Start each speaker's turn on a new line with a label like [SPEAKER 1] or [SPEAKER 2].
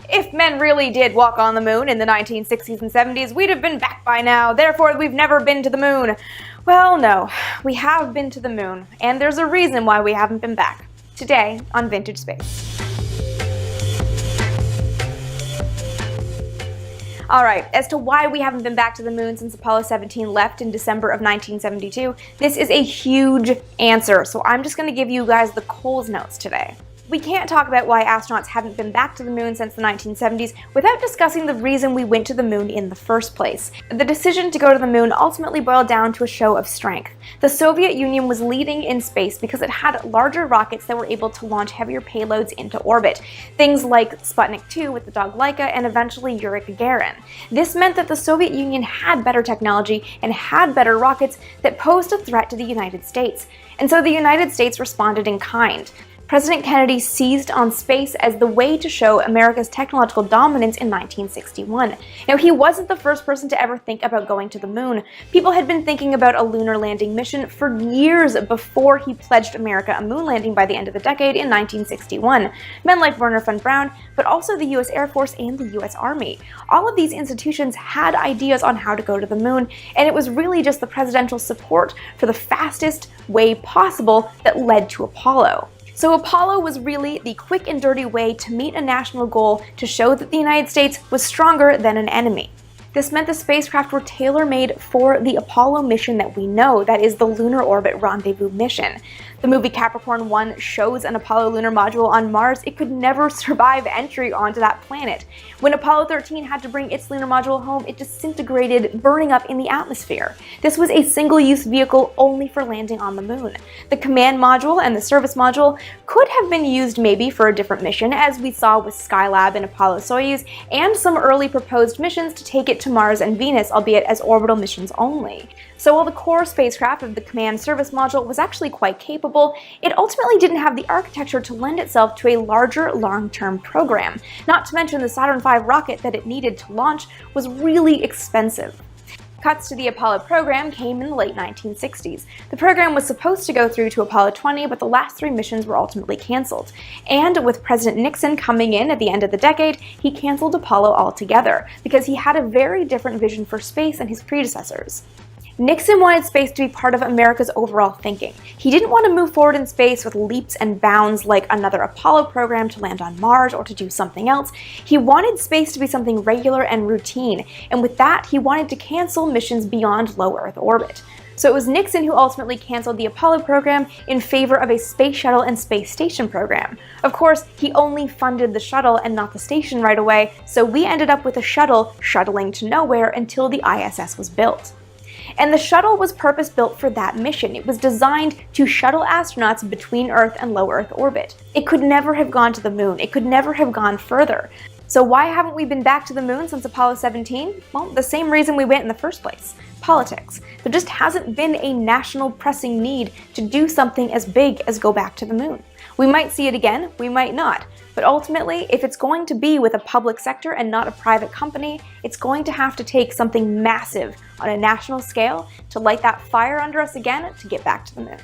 [SPEAKER 1] If men really did walk on the moon in the 1960s and 70s, we'd have been back by now, therefore we've never been to the moon. Well, no, we have been to the moon, and there's a reason why we haven't been back. Today on Vintage Space. Alright, as to why we haven't been back to the moon since Apollo 17 left in December of 1972, this is a huge answer, so I'm just going to give you guys the Coles Notes today. We can't talk about why astronauts haven't been back to the moon since the 1970s without discussing the reason we went to the moon in the first place. The decision to go to the moon ultimately boiled down to a show of strength. The Soviet Union was leading in space because it had larger rockets that were able to launch heavier payloads into orbit. Things like Sputnik 2 with the dog Laika and eventually Yuri Gagarin. This meant that the Soviet Union had better technology and had better rockets that posed a threat to the United States. And so the United States responded in kind. President Kennedy seized on space as the way to show America's technological dominance in 1961. Now, he wasn't the first person to ever think about going to the moon. People had been thinking about a lunar landing mission for years before he pledged America a moon landing by the end of the decade in 1961. Men like Wernher von Braun, but also the US Air Force and the US Army. All of these institutions had ideas on how to go to the moon, and it was really just the presidential support for the fastest way possible that led to Apollo. So Apollo was really the quick and dirty way to meet a national goal to show that the United States was stronger than an enemy. This meant the spacecraft were tailor-made for the Apollo mission that we know, that is the Lunar Orbit Rendezvous mission. The movie Capricorn 1 shows an Apollo lunar module on Mars. It could never survive entry onto that planet. When Apollo 13 had to bring its lunar module home, it disintegrated, burning up in the atmosphere. This was a single-use vehicle only for landing on the moon. The command module and the service module could have been used maybe for a different mission, as we saw with Skylab and Apollo-Soyuz, and some early proposed missions to take it to Mars and Venus, albeit as orbital missions only. So while the core spacecraft of the command service module was actually quite capable, it ultimately didn't have the architecture to lend itself to a larger long-term program. Not to mention the Saturn V rocket that it needed to launch was really expensive. Cuts to the Apollo program came in the late 1960s. The program was supposed to go through to Apollo 20, but the last 3 missions were ultimately cancelled. And with President Nixon coming in at the end of the decade, he cancelled Apollo altogether, because he had a very different vision for space than his predecessors. Nixon wanted space to be part of America's overall thinking. He didn't want to move forward in space with leaps and bounds like another Apollo program to land on Mars or to do something else. He wanted space to be something regular and routine, and with that, he wanted to cancel missions beyond low Earth orbit. So it was Nixon who ultimately canceled the Apollo program in favor of a space shuttle and space station program. Of course, he only funded the shuttle and not the station right away, so we ended up with a shuttle shuttling to nowhere until the ISS was built. And the shuttle was purpose-built for that mission. It was designed to shuttle astronauts between Earth and low Earth orbit. It could never have gone to the moon. It could never have gone further. So why haven't we been back to the moon since Apollo 17? Well, the same reason we went in the first place. Politics. There just hasn't been a national pressing need to do something as big as go back to the moon. We might see it again, we might not. But ultimately, if it's going to be with a public sector and not a private company, it's going to have to take something massive on a national scale to light that fire under us again to get back to the moon.